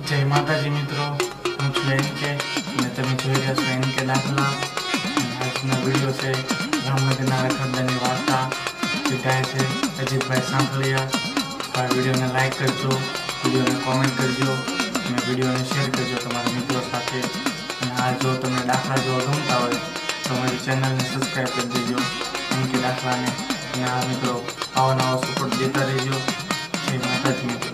જય માતાજી મિત્રો, હું છું એનકે અને તમે જોઈ રહ્યા છો એનકે દાખલા. આજનો વિડીયો છે રામનગરના રખડદાની વાર્તા જે ગાય છે અજીતભાઈ સાંભળિયા. આ વિડીયોને લાઈક કરજો, વિડીયોને કોમેન્ટ કરજો અને વિડીયોને શેર કરજો તમારા મિત્રો સાથે. અને આ જો તમને દાખલા જોવા ગમતા હોય તો અમારી ચેનલને સબસ્ક્રાઈબ કરી દેજો એનકે દાખલાને. અને આ મિત્રો આવા નવા સપોર્ટ દેતા રહેજો. જય માતાજી મિત્રો.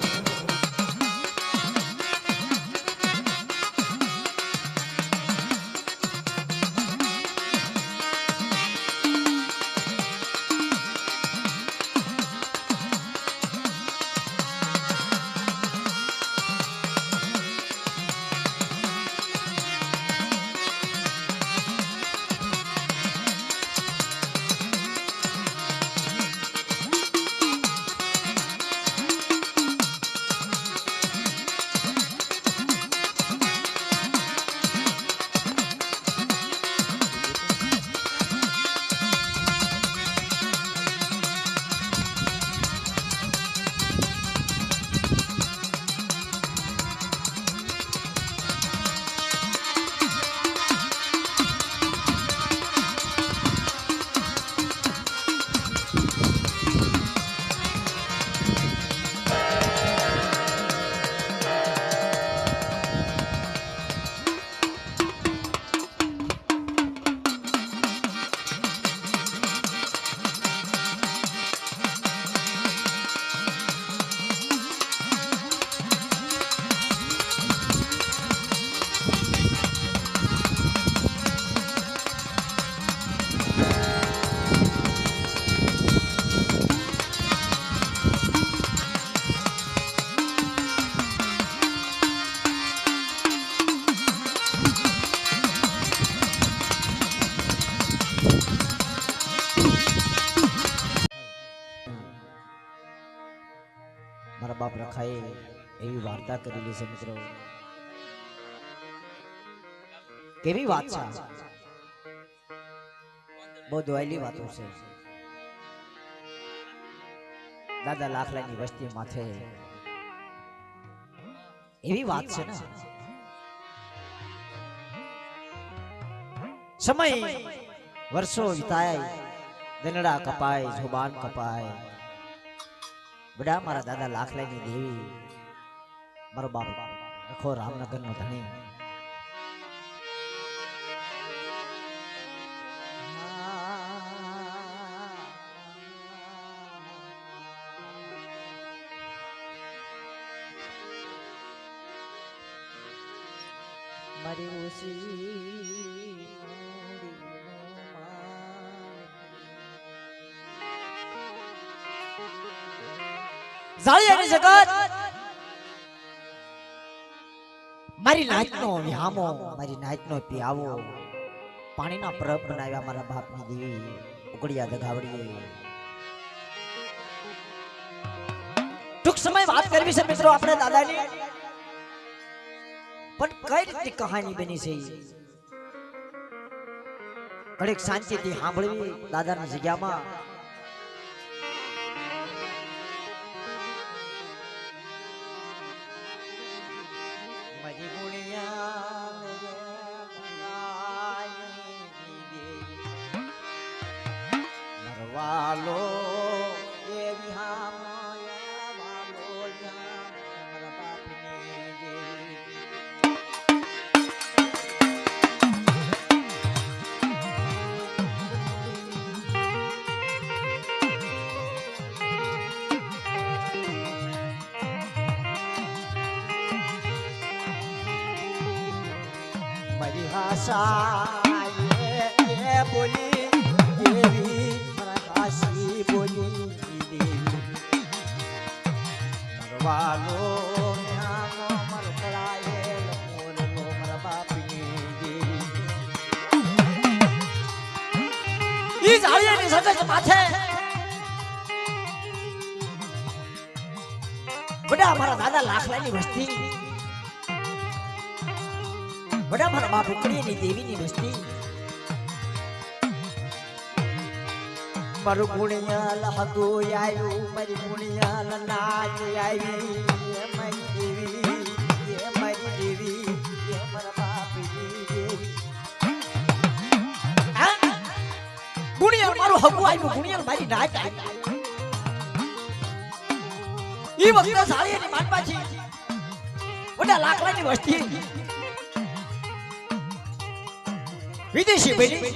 મારા બાપ રખાએ એવી વાર્તા કરેલી છે મિત્રો. કેવી વાત છે, બહુ દોયેલી વાતો છે. દાદા લાખલાની વસ્તી માથે એવી વાત છે ને. સમય વર્ષો વીતાય, દનડા કપાય, જુબાન કપાય. બડા મારા દાદા લાખલાની દેવી, મારો બાપ રખો રામનગર નો ધણી. મારી ઉસી જાળિયાની જગત મારી નાચનો વ્યામો, મારી નાચનો પિયાવો, પાણીના પરબ બનાવ્યા મારા બાપની દેવી ઉકળિયા દગાવડી. ટૂંક સમય વાત કરવી છે મિત્રો આપણે દાદાની, પણ કઈ રીતની કહાની બની છે ઘડીક શાંતિથી સાંભળવી દાદાની જગ્યામાં. વાલો એ વિહામયા વાલો મારા બાપની દેવી. મારી ભાષા એ બોલી દેવી, બોલી દેવી મરવાલો ન્યાનો મરકળાયેલ મોરલો મારા બાપની દેવી. ઈ જાળિયાની સગજ માથે બડા મારા દાદા લાખલાની વસ્તી, બડા મારા બાપ ઉકળીની દેવીની વસ્તી. મારું ગુણિયા લહદુ આવ્યું, મારી ગુણિયા નાચ આવી, મારી દેવી આવ્યું ગુણિયલ મારી નાક આવી ઈ વખતે સાળીની માનપાછી ઓડા લાકડાની વસ્તી વિદેશી બની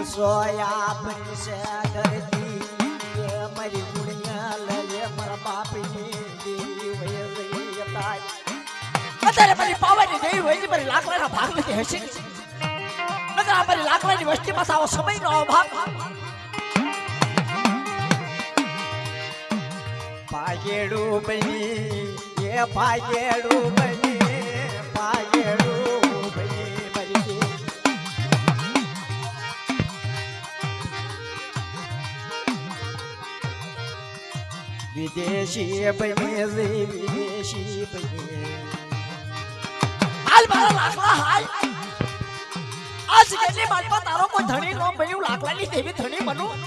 સોયા બનશે ધરતી મારી ગુણિયલ લે મારા બાપની દેવી વય રહી તાય અત્યારે મારી પાવાની દેવી હોય છે મારી લાકડાના ભાગમાંથી હશે નકર આ મારી લાકડાની વસ્તીમાં આવો સમયનો અભાવ પાગેડું બની એ પાગેડું બની પાગેડું બની મારી વિદેશી બની વિદેશી બની હાલ મારા લાકડા હાલ આજ કેટલી બાજમાં તારો કોઈ ધણી નો બન્યું લાકડાની દેવી ધણી બનું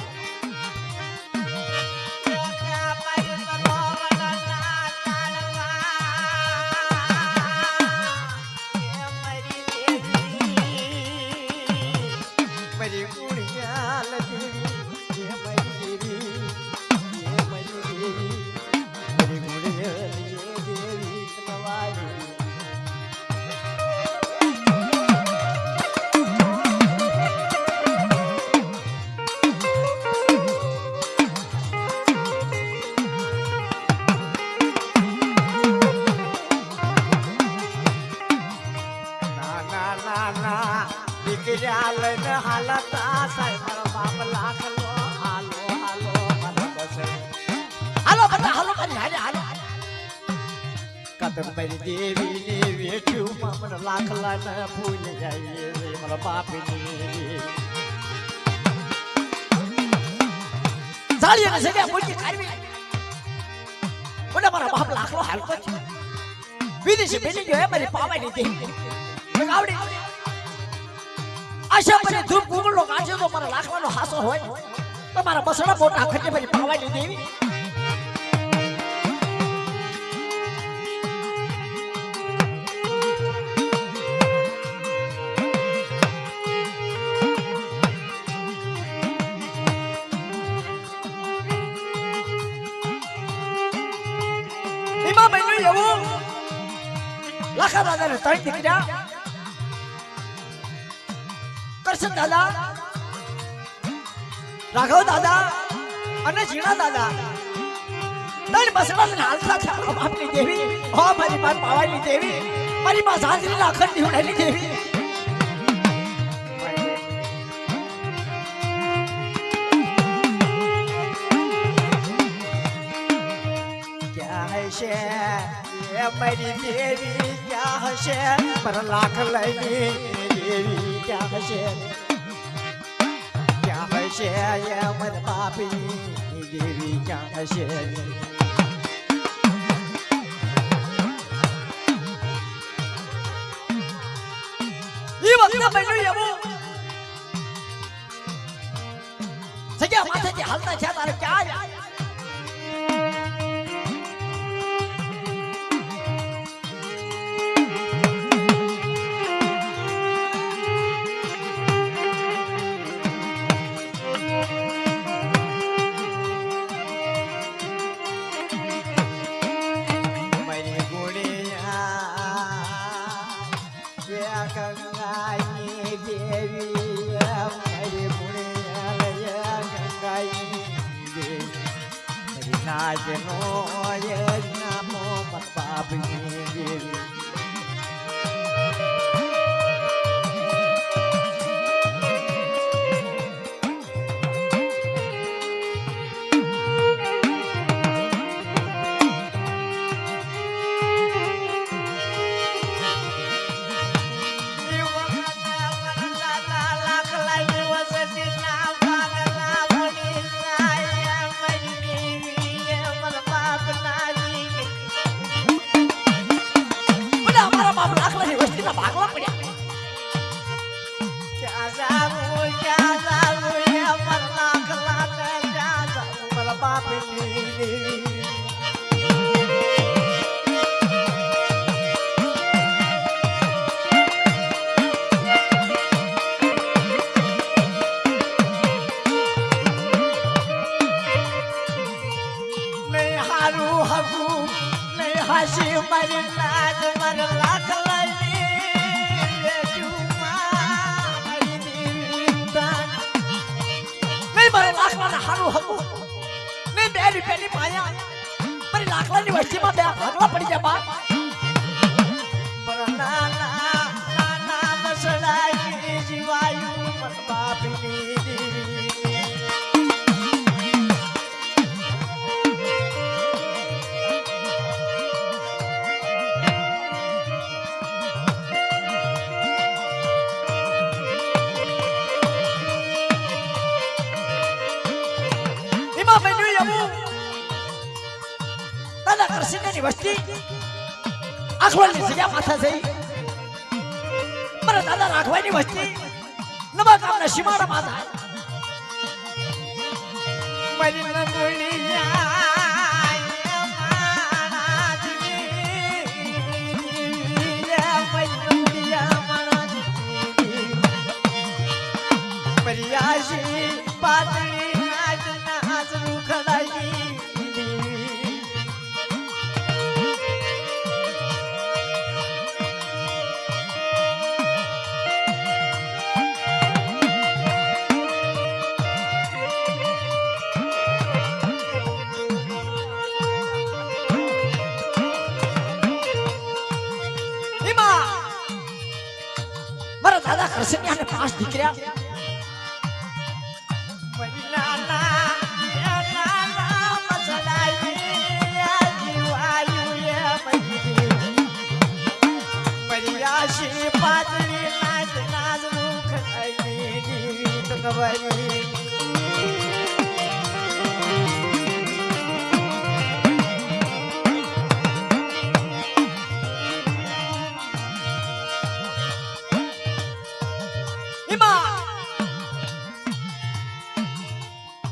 મારી દેવી ને વેઠ્યું મને લાખલા ના ભૂલ જાય મારા બાપની સાળીને સગ્યા મૂકી કાઢવી મને મારા બાપ લાખલો હાલતો છે વિદેશી બેની જો મારી પાવાની દેવી આવડી આશા મને ધૂપ ગુગળો કાઢે તો મારા લાખલાનો હાસો હોય તો મારા બસડા મોટા ખર્ચે મારી પાવાની દેવી લાખા દાદા ને ત્રણ દીકરા કરશન દાદા રાઘવ દાદા અને જીણા દાદા ત્રણ બસડા હાલતા છે બાપની દેવી હો મારી માં પાવાની દેવી મારી માં સાંજરી અખંડ દીવડાની દેવી ક્યાં હશે મારી દેવી ક્યાં હશે મારા લાખ લઈને દેવી ક્યાં હશે મારા બાપની દેવી ક્યાં હશે ઈ વખતે બન્યું એવું સગ્યા માથેથી હાલતા છે તારે ક્યાં હાશી મારી લાજ મર લાખ લઈ મારી દીદાન નહીં મારે લાખવાના હારું હતું નહીં બેરી પેલી માયા મારી લાખલાની વસ્તીમાં બે ભાગલા પડી ગયા બા ના ના ના મસડાઈ જીવાયું પર બાપની દીવી ની વસ્તી આખવાની જગ્યા માથા જઈ મારા દાદા રાખવાની વસ્તી નવા ગામના સીમાડા માથા મારી નંદોડી પાતળી નાચ નાચ રૂખડાઈ દાદા કરસનિયાને 5 દીકરા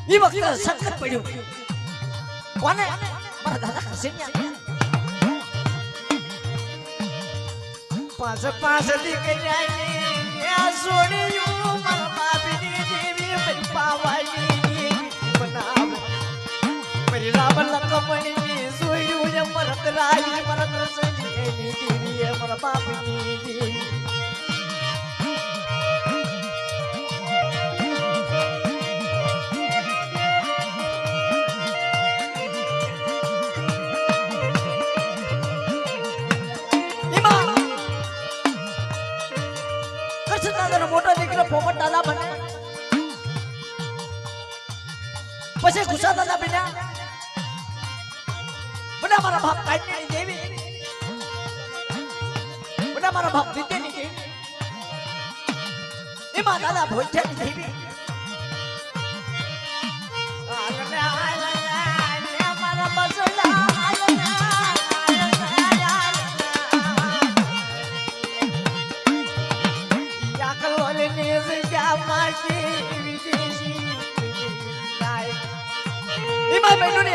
ઈ વખતે સંકટ પડ્યું કોને મારા દાદા કરસનિયા પાંચ દીકરા છોડ્યું મારા બાપની દેવી મારી પાવાની બનાવ મારી રામ લખમણી છોડ્યું મરદ રાઈ મારા કરસનિયાની દેવી મારા બાપની દેવી મોટો દીકરો પોપટ દાદા બને પછી ગુસ્સા દાદા બન્યા બડા મારા બાપ કાઈની દેવી બડા મારા બાપ દીતેની દેવી એમાં દાદા ભોજ્યાની દેવી મારા બસલા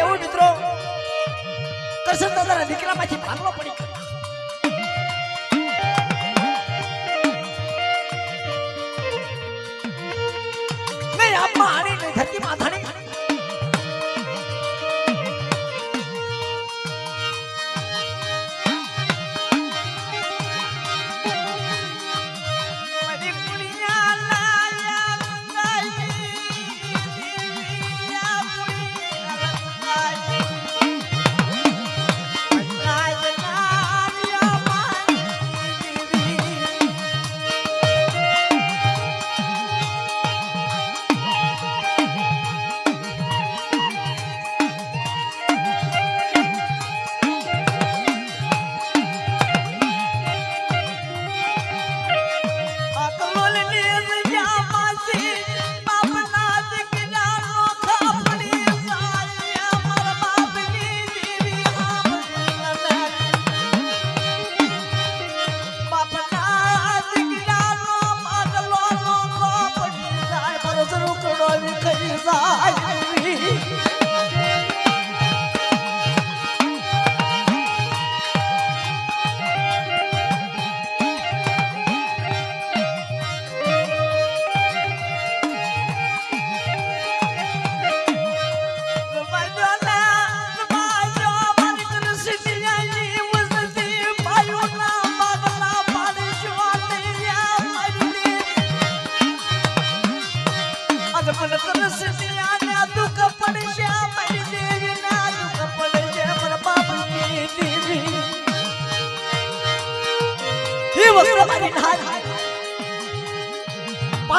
એવું મિત્રો કરશન દાદાના દીકરામાંથી ભાગલો પડી નહીં આમાં આણી નહીં ધરતી માથાણી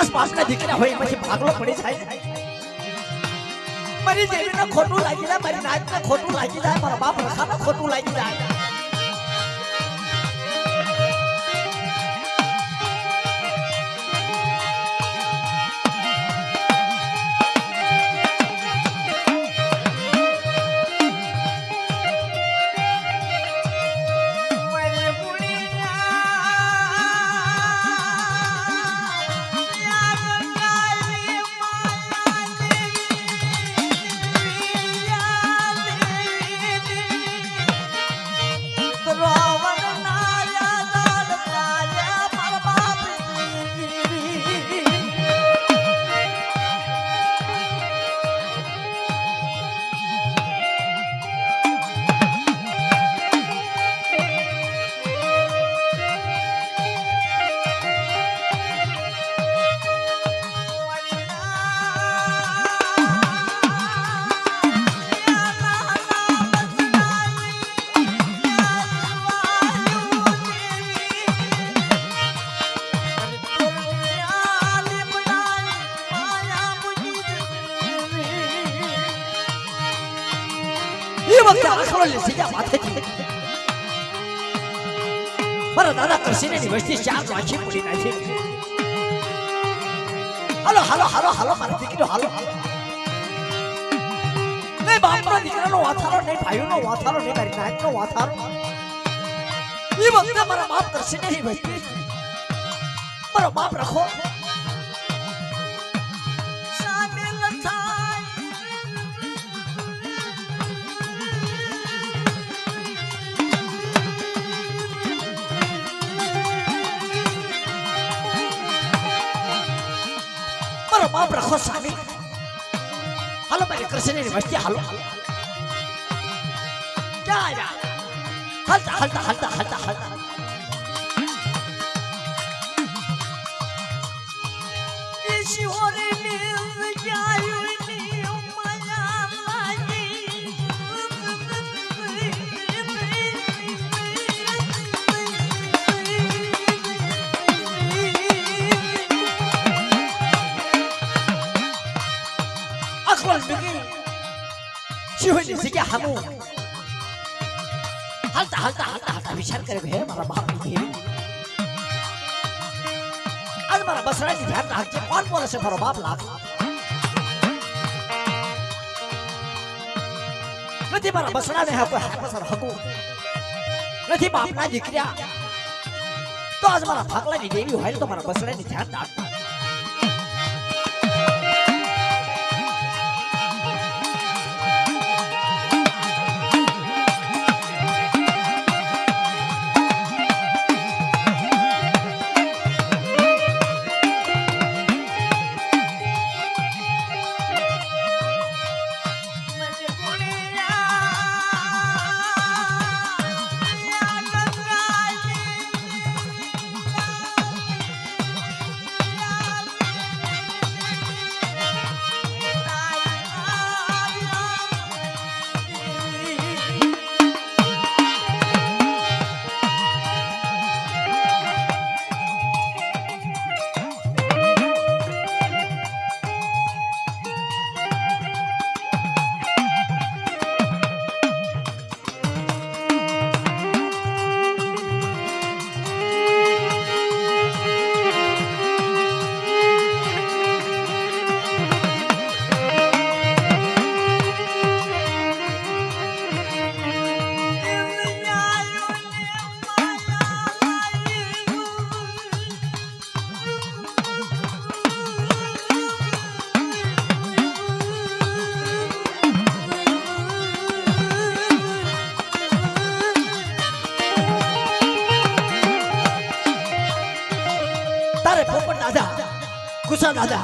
પાસ પાસના દીકરા હોય પછી ભાગલો પડી જાય મારી દેવીને ખોટું લાગી જાય મારી નાચને ખોટું લાગી જાય મારા બાપ રખાને ખોટું લાગી જાય મારા દાદા કરશીને ની વસ્તી ચાર વાંચી પડી નાખી હાલો હાલો હાલો હાલો મારા દીકરો હાલો નહીં બાપનો દીકરાનો વાથારો નહીં ભાઈઓનો વાથારો નહીં મારી નાચનો વાથારો એ વખતે મારા બાપ કરશીને ની વસ્તી મારો બાપ રાખો बाप रखो स्वामी हालो मेरे कृष्ण ने बस्ती हालो क्या आया हलता हलता हलता हलता हलता शिवजी से क्या हम हलता हलता हलता हलता विचार करे है हमारा बाप की आज हमारा बसरा की ध्यान रख के कौन बोले से हमारा बाप लाख नहीं हमारा बसरा में है कोई बसर हकू नहीं बाप ना जिक्रिया तो आज हमारा भागला की देवी है तो हमारा बसरा की ध्यान रख कुसा दादा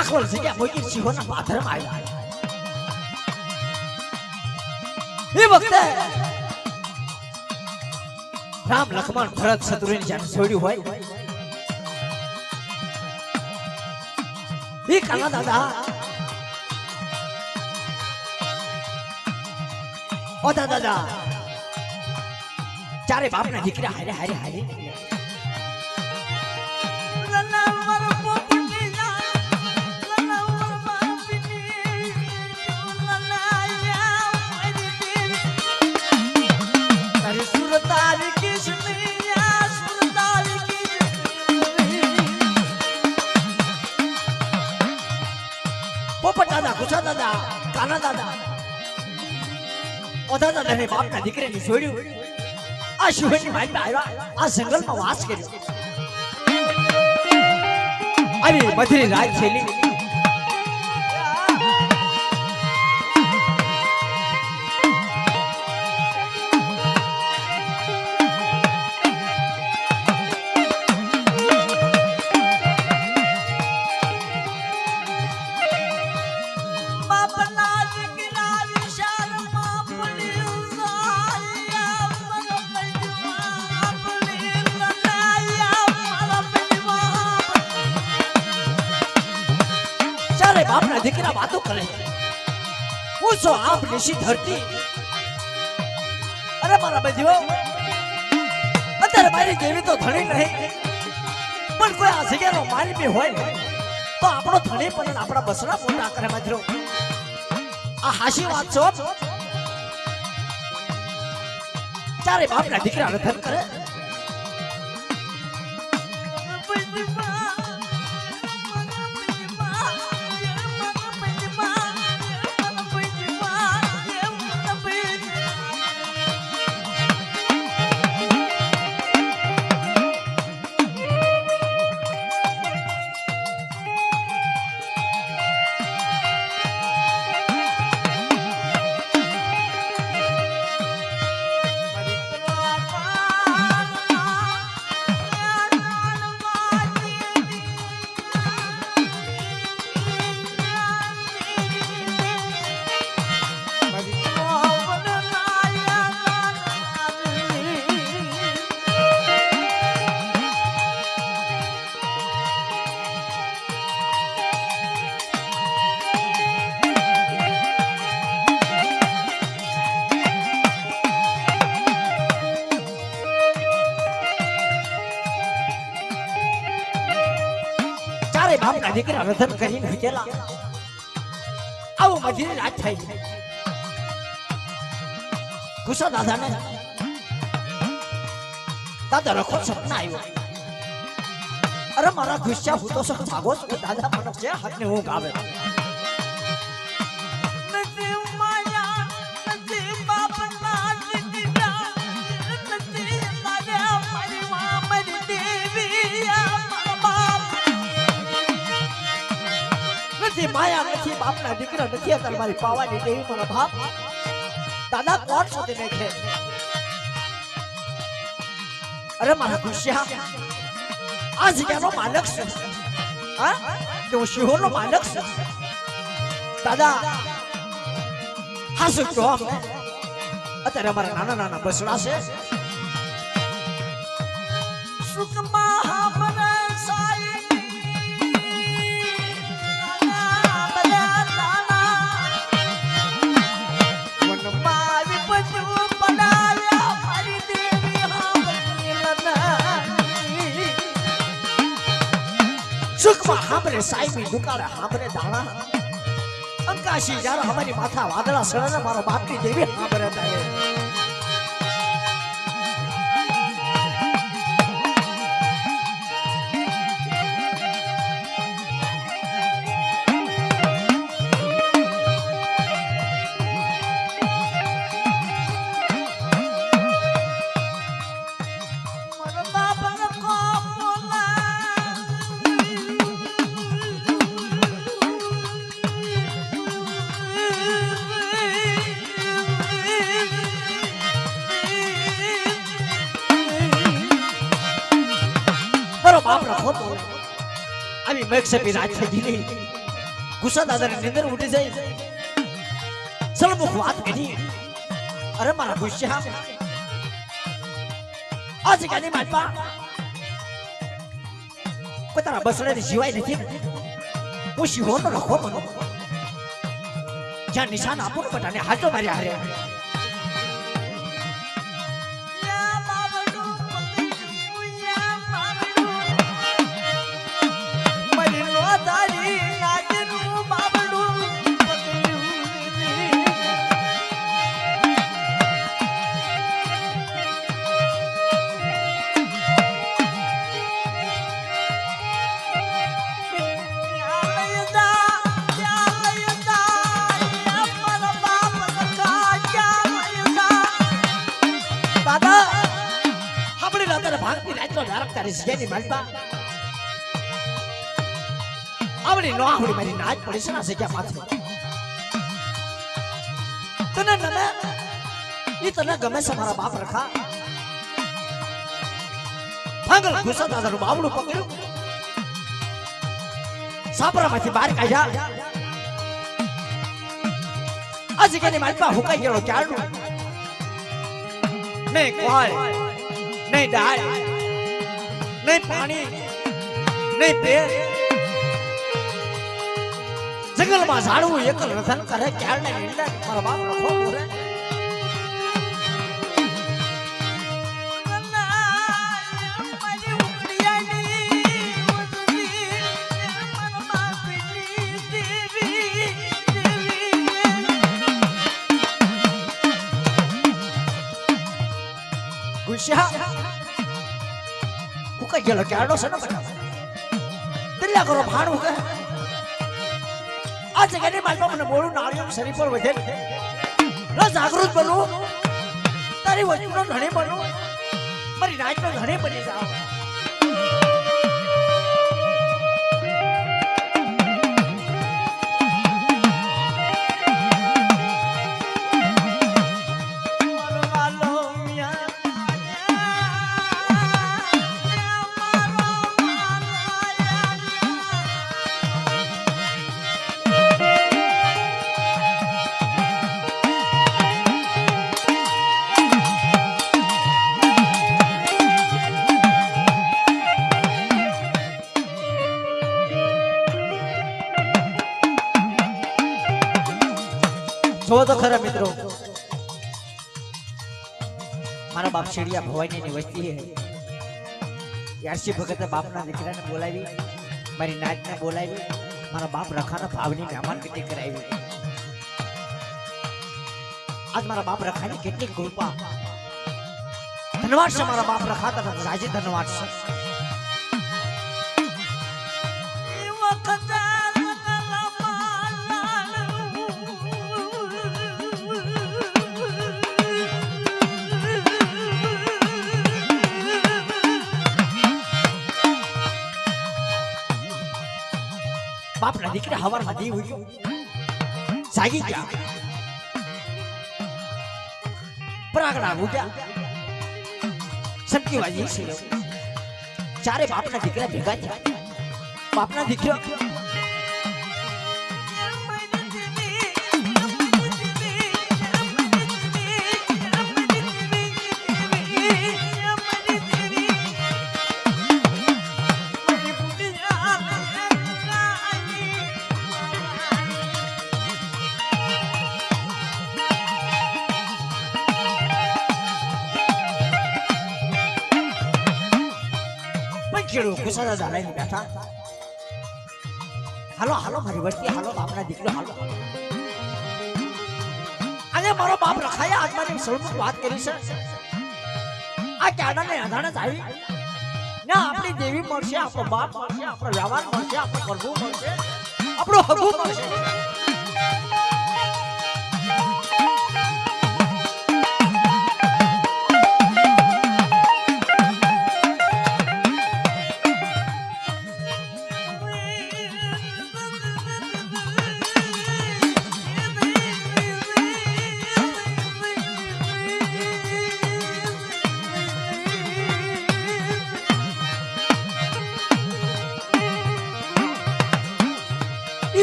आखल से मोई सिंहना पाथर में आया ये वक्त राम लक्ष्मण भरत शत्रुघ्न जान छोड़ी हुई ये काना दादा ओ दादा चारे बाप ना दीकरा हारे हारे हारे પોપટ દાદા, ગુસા દાદા, કાના દાદા, ઓધા દાદા ને બાપના દીકરાની જોડ્યું આ શિવની માનમાં આવ્યા, આ જંગલમાં વાસ કર્યો. આવી મધુરી રાત છેલી બાપના દીકરા વાતો કરે. પૂછો આપ નિશી ધરતી. અરે મારા બજીઓ, અત્યારે મારી દેવી તો ધણી નહીં, પણ કોઈ આ જગ્યાનો મારી બી હોય તો આપણો ધણી પણ આપણા બસરા મોટા કરે. મજરો આ હાસી વાત છો. ચારે બાપના દીકરા રધન કરે. બાપના દીકરા રધન કરીને હકેલા આવો મધીની રાત થઈ. ગુસ્સા દાદાને દાદા રખો સપના આવ્યો. અરે મારા ગુસ્સા હું તો સબ જાગો છું. દાદા મને છે હાથને ઊંઘ આવે. માયા નથી, બાપના દીકરા નથી, અત્યારે મારી પાવાની દેવી મારા બાપ દાદા કોણ સુધી નાખે. અરે મારા ગુસ્સા આ જગ્યાનો માલક છે. હા કે હું શિહોરનો માલક છે. દાદા હા શું કહો, અત્યારે અમારા નાના નાના બસડા છે. સુખમાં સુખમાં હાંભરે સાહેબી દુકાળે હાંભરે દાણા અંકાશી જ્યારે અમારી માથા વાદળા સળને મારો બાપની દેવી હાંભરે થાય. આવી મેક્ષપી રાત થઈ ગઈ. ગુસ્સા દાદાને નિંદર ઉઠી જાય. સલમુખ વાત કરી. અરે મારા ગુસ્સા આ જગ્યાની માલપા કોઈ તારા બસડાની સિવાય નથી. હું શિહોરનો રખો બનો. જ્યાં નિશાન આપું ને બધાને હાથો મારી હારે. તારી જગ્યાની માલપા આવડી નો આવડી મારી નાચ પડી છે ના જગ્યા માથે તને નમે ઈ તને ગમે છે મારા બાપ રખા ભાંગલ ગુસ્સા દાદાનું બાવડું પકડ્યું સાપરામાંથી બહાર કાઢ્યા આ જગ્યાની માલપા હુકાઈ ગયો ક્યારનું નહીં કોળ નહીં ડાળ નહીં પાણી નહીં પેટ જંગલમાં ઝાડવું એકલ રથન કરે ક્યારે નીંદા મારા બાપ રખો પૂરે કઈ ગયેલો ક્યારનો છે ને દિલ્લા કરો ભાણું કે આ જગ્યાની માલમાં મને બોલું નાળિયું શરીર પર વધે જાગૃત બનવું તારી વસ્તુનો ધણી બનવું મારી નાચનો ધણી બની જાવ જો તો ખરા મિત્રો મારા બાપ શેડિયા ભવાની ની વસ્તી હે યારસી ભગતે બાપના દીકરાને બોલાવી મારી નાચને બોલાવી મારા બાપ રખાના ભાવની મહેમાન ગતિ કરાવી આજ મારા બાપ રખાની કેટલી કૃપા ધન્યવાદ છે મારા બાપ રખાતા રાજી ધન્યવાદ છે બાપના દીકરા હવારમાં દી ઉઠ્યો જાગી ગયા પરાગડા ઉઠ્યા સટકી વાજી છે ચારે બાપના દીકરા ભેગા થયા બાપના દીકરા ખેડૂ ગુસ્સા ઝાલાઈને બેઠા હાલો હાલો મારી વસ્તી હાલો બાપના દીકરો હાલો અને મારો બાપ રખાયા આજ મારી સૌથી વાત કરી છે આ ક્યાડાને અધાણે જ આવી ના આપણી દેવી મળશે આપણો બાપ મળશે આપણો વ્યવહાર મળશે આપણો પ્રભુ મળશે આપણો હગુ મળશે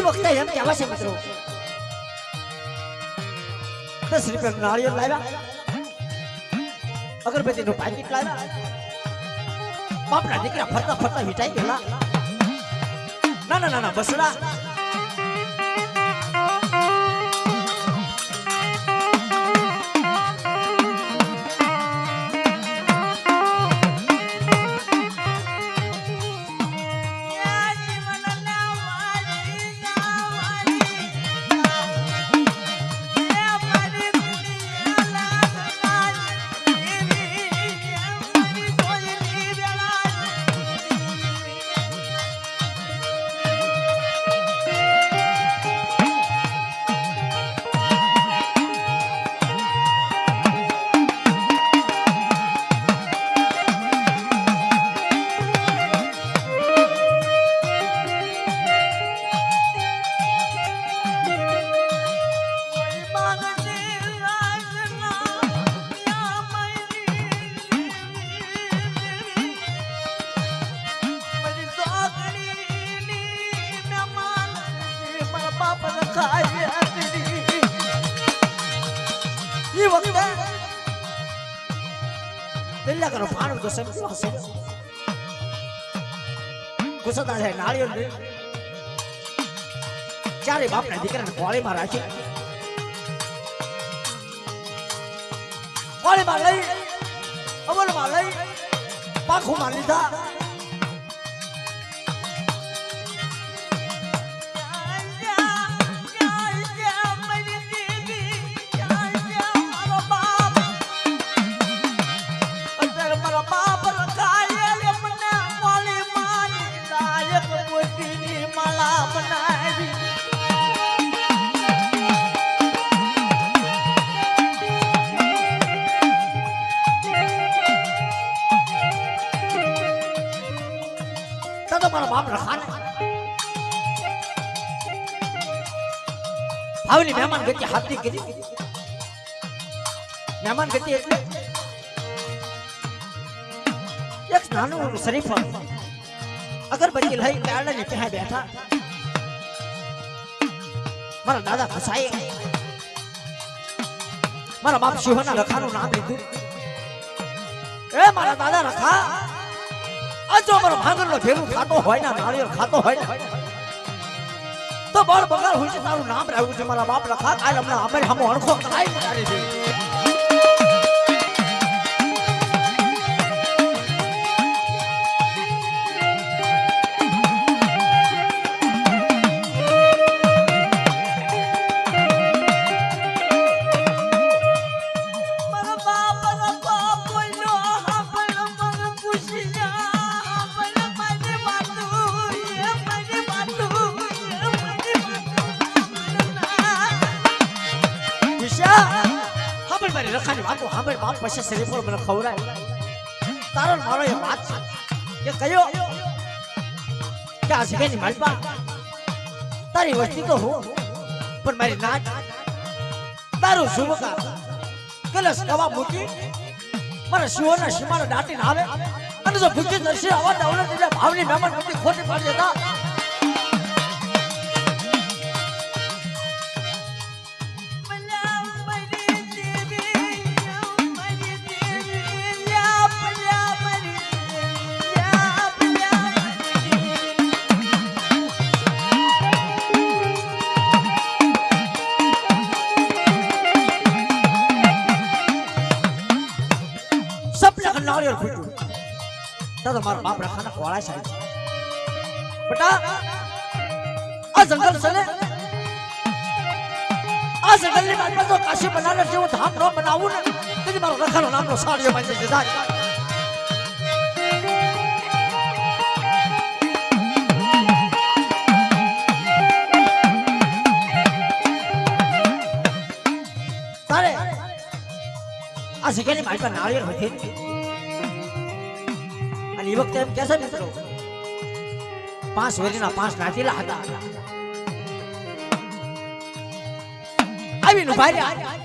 વખતે એમ કહેવા છે મિત્રો 10 રૂપિયા નાળિયેર લાવ્યા અગરબત્તીનું પાકીટ લાવ્યા બાપના દીકરા ફરતા ફરતા હિટાઈ ગયેલા નાના નાના બસડા એ વખતે દિલ્લા કરો ભાણું તો સમજો હશે ગુસ્સા છે નાળિયેર ને ચારે બાપના દીકરાને કોળીમાં રાખી કોળીમાં લઈ અમલમાં લઈ પાખુમાં લીધા ભાવની મહેમાન ગતિ હાથની કરી મહેમાન ગતિ એટલે એક નાનું શરીફ અગરબત્તી લઈ ગાર્ડન ત્યાં બેઠા મારા દાદા ખસાઈ મારા બાપ શિવના રખાનું નામ લીધું એ મારા દાદા રખા આ જો મારો ભાંગરનો ભેરું ખાતો હોય ને નાળિયેર ખાતો હોય ને તો બળ બગાડ હોય છે તારું નામ રાખ્યું છે મારા બાપ રખા કાલ હમણાં અમે હમો અણખો કરાઈ મુકારી દે પછી શરીફો મને ખવરાય તારો મારો એ વાત છે કે કયો કે આ જગ્યાની માલપા તારી વસ્તી તો હું પણ મારી નાચ તારું શુભકા કલશ કવા મૂકી મારા શિવના સીમાને દાટીને આવે અને જો ભૂખી દર્શી આવા દવલત એટલે ભાવની મહેમાન મૂકી ખોટી પાડી દેતા तो मारा बाप रखा ना कोड़ा साइड बेटा आ जंगल चले आ जंगल ने बात तो काशी बनाने जो धाम रो बनाऊं ना तेरी मारो रखा नो नाम रो साड़ियों बन जाए सारे आ जगह ने मार पर नारियल होते એ વખતે એમ કેસે મિત્રો 5 વેરીના 5 નાચીલા હતા આવીને ભાઈ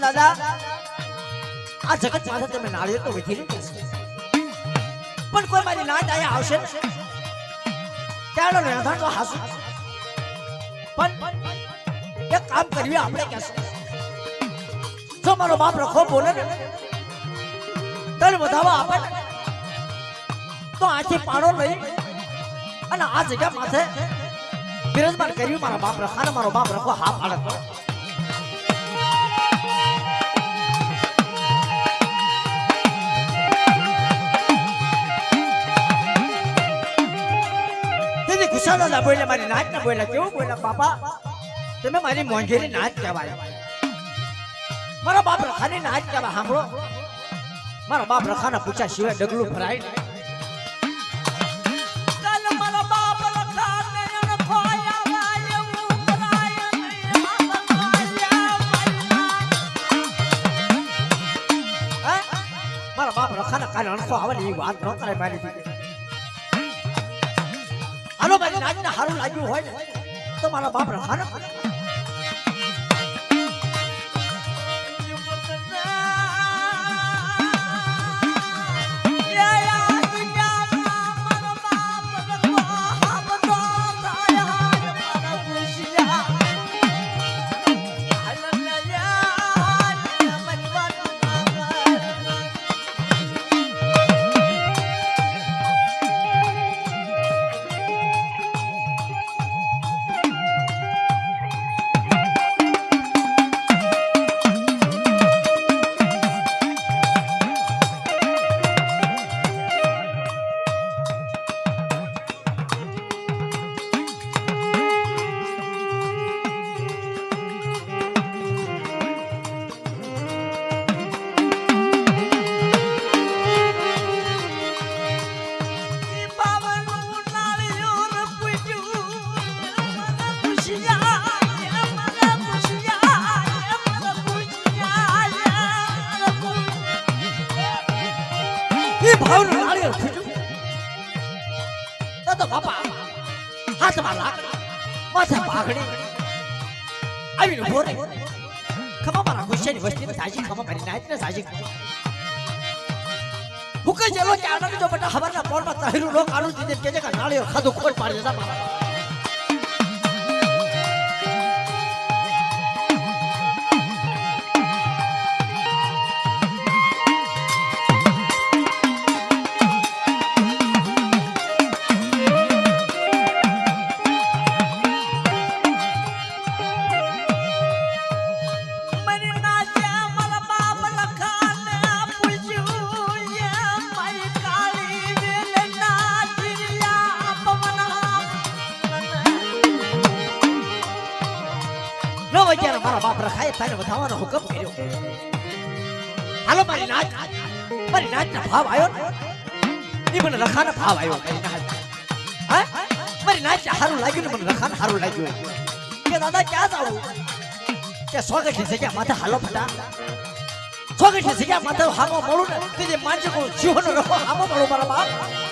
दादा आ जगत माथे ते में नाळिયેર तो विधी नहीं पण कोई मारी नाच आया आवशे त्यालो ने आधार तो हासु पण एक काम करिए આપણે કેસે જો મારો બાપ રખો બોલે ને તને બતાવા આપે તો આખી પાડો લઈ અને આ જગ્યા માથે બિરાજમાન કર્યું મારા બાપ રખા ને મારો બાપ રખો હા પાડત દાદા બોલે મારી નાચ ના બોલે કેવું બોલે બાપા તમે મારી મોંઘેરી નાચ કહેવાય મારા બાપ રખાની નાચ કહેવાય સાંભળો મારા બાપ રખાના પૂછા સિવાય ડગલું ભરાય કાલ મારા બાપ રખા ને ખોયા વાય ભરાય રખાના કાને અણખો આવે ને એ વાત ન કરે મારી હાલો મારી નાચને હારું લાગ્યું હોય ને તો મારા બાપ રખાના તો બાપા હાથમાં લાકડી માથે પાઘડી આવીને ઉભો રહી ખમા મારા ગુસ્સાની વસ્તીને સાજી ખમા મારી નાચને સાજી ભૂકે જેલો કે આનંદ જો બેટા હવારના પોરમાં તહેરું લોક આનું દીધે કે કે નાળિયો ખાધું ખોટ પાડી દેતા બાપા મારા બાપ રખાય તારે વધાવવાનો હુકમ કર્યો હાલો મારી નાચનો ભાવ આવ્યો ને એ મને રખાનો ભાવ આવ્યો મારી નાચ હા મારી નાચ હારું લાગ્યું ને મને રખાનો હારું લાગ્યું કે દાદા ક્યાં જાવું કે સ્વાગતની જગ્યા માથે હાલો ફટા સ્વાગતની જગ્યા માથે હામો મળું ને તે જે માનજો કો જીવનો રખો હામો મળું મારા બાપ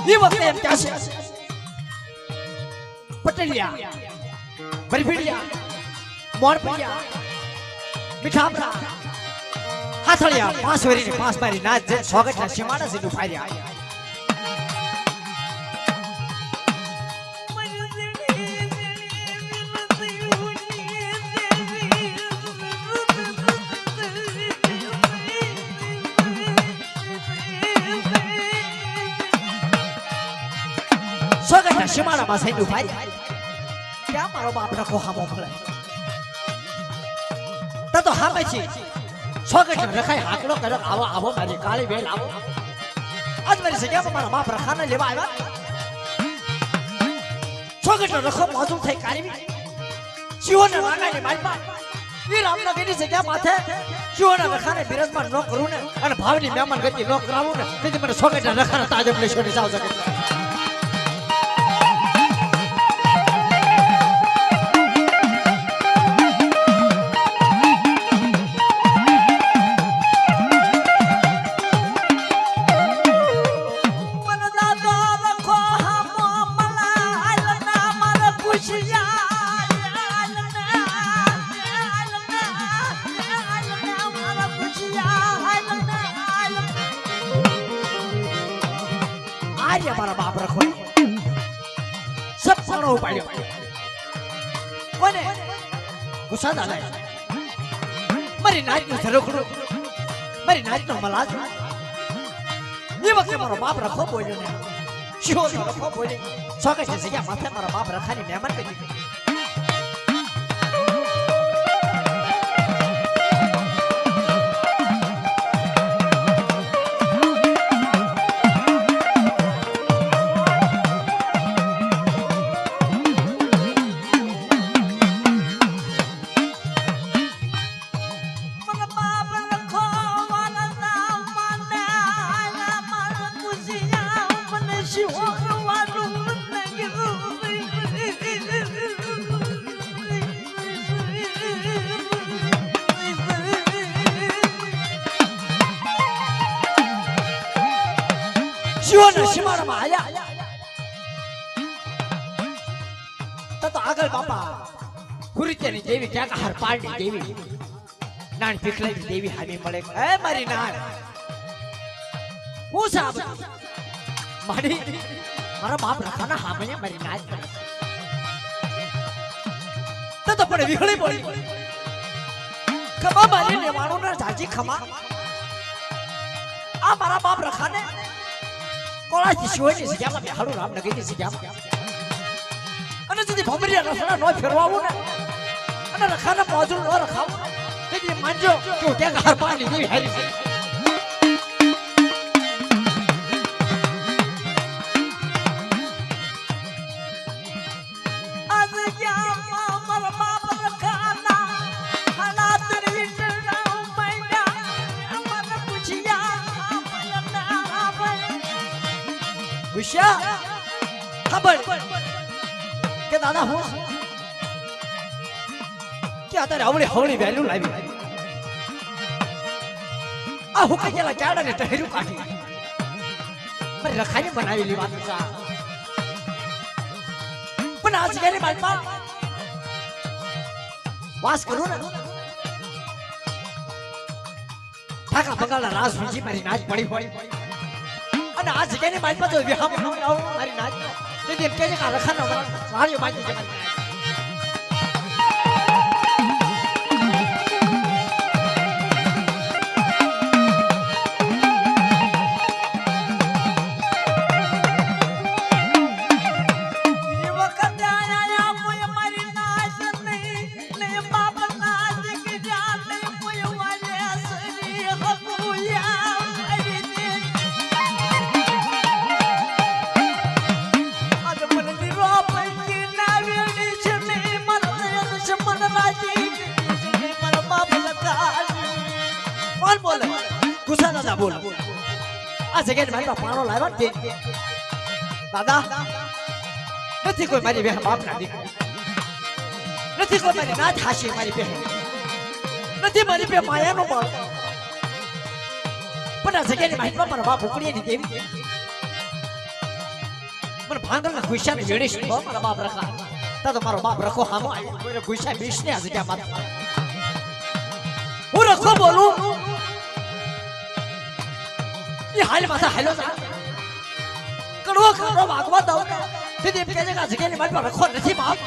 ये वक्त एम क्या से पटलिया बरफिड़िया मोरपिया मीठापरा हाथड़िया पांच वेरी ने पांच मारी नाच स्वागत ना सीमाड़ा से दुफारिया સ્વાગત ના સીમાડા માં સૈન્યુ ભાઈ ક્યાં મારો બાપ રખો હામો ભળે તો હામે છે સ્વાગત રખાય હાકડો કરો આવો આવો મારી કાળી વેલ આવો આજ મારી જગ્યામાં મારા બાપ રખાને લેવા આવ્યા સ્વાગત રખો મોજું થઈ કાઢવી શિવને રાગાને માલમાં એ રામનગરની જગ્યા માથે શિવને રખાને બિરાજમાન ન કરું ને અને ભાવની મહેમાન ગતિ ન કરાવું ને તેથી મને સ્વાગત રખાને તાજબ લઈ છોડી જાવ શકે મારા બાપ રખો સબ પાણો ઉપાડ્યો કોને ગુસ્સા દાદા મારી નાચનું ઝરોખડું મારી નાચનો મલાજ એ વખતે મારો બાપ રખો બોલ્યો ને શિવો રખો બોલી સ્વાગત છે જગ્યા માથે મારા બાપ રખાની મહેમાન કરી શિવના સીમાડામાં આયા તો આગળ બાપા કુરિત્યાની દેવી ક્યાંક હરપાળની દેવી નાની પીખલાની દેવી હામી મળે એ મારી નાન હું સાબ મારી મારા બાપ રખાના હામે મારી નાચ પડે તો પણ વિહળી બોલી ખમા મારી લેવાનો ના જાજી ખમા આ મારા બાપ રખાને કોળાથી શિવની જગ્યામાં બેહાડું રામનગરની જગ્યામાં અને যদি ભમરિયા રસડા નો ફેરવાવું ને અને રખાના મોજું નો રખાવું તેથી માનજો કે હું ત્યાં હાર પાણી દેવી હારી છે ખબર કે દાદા હું કે અત્યારે હવળી હવળી વેલ્યુ લાવી આ હુકા ગયેલા ચાડા ને ટહેરું કાઢી પણ રખાને બનાવેલી વાત છે પણ આજ ગયેલી બાદમાં વાસ કરું ને ઠાકા બંગાળના રાસ બીજી મારી નાચ પડી હોય અને આ જગ્યાની બાજુમાં તો વિહામ મારી નાચ તેથી એમ કે છે કે રખાનો સારીઓ બાજી છે મારી બોલ આ જગ્યાએ મારી પાણો લાવ્યો ને દાદા નથી કોઈ મારી બહેન બાપ ના દીકરી નથી કોઈ મારી નાથ હાશી મારી બહેન નથી મારી બે માયાનો બાળ પણ આ જગ્યાની મારી મારા બાપ ઉકળીની દેવી મને ભાંગલના ખુશિયાને વેણીશ મારા બાપ રખા તો મારો બાપ રખો હામો આવ્યો ખુશિયા બીશને આ જગ્યા માતા હું રખો બોલું ये हाल माथा हेलो सा कड़वा कड़वा भागवा दो फिर ये कहने का जगह नहीं मार पर रखो नहीं बाप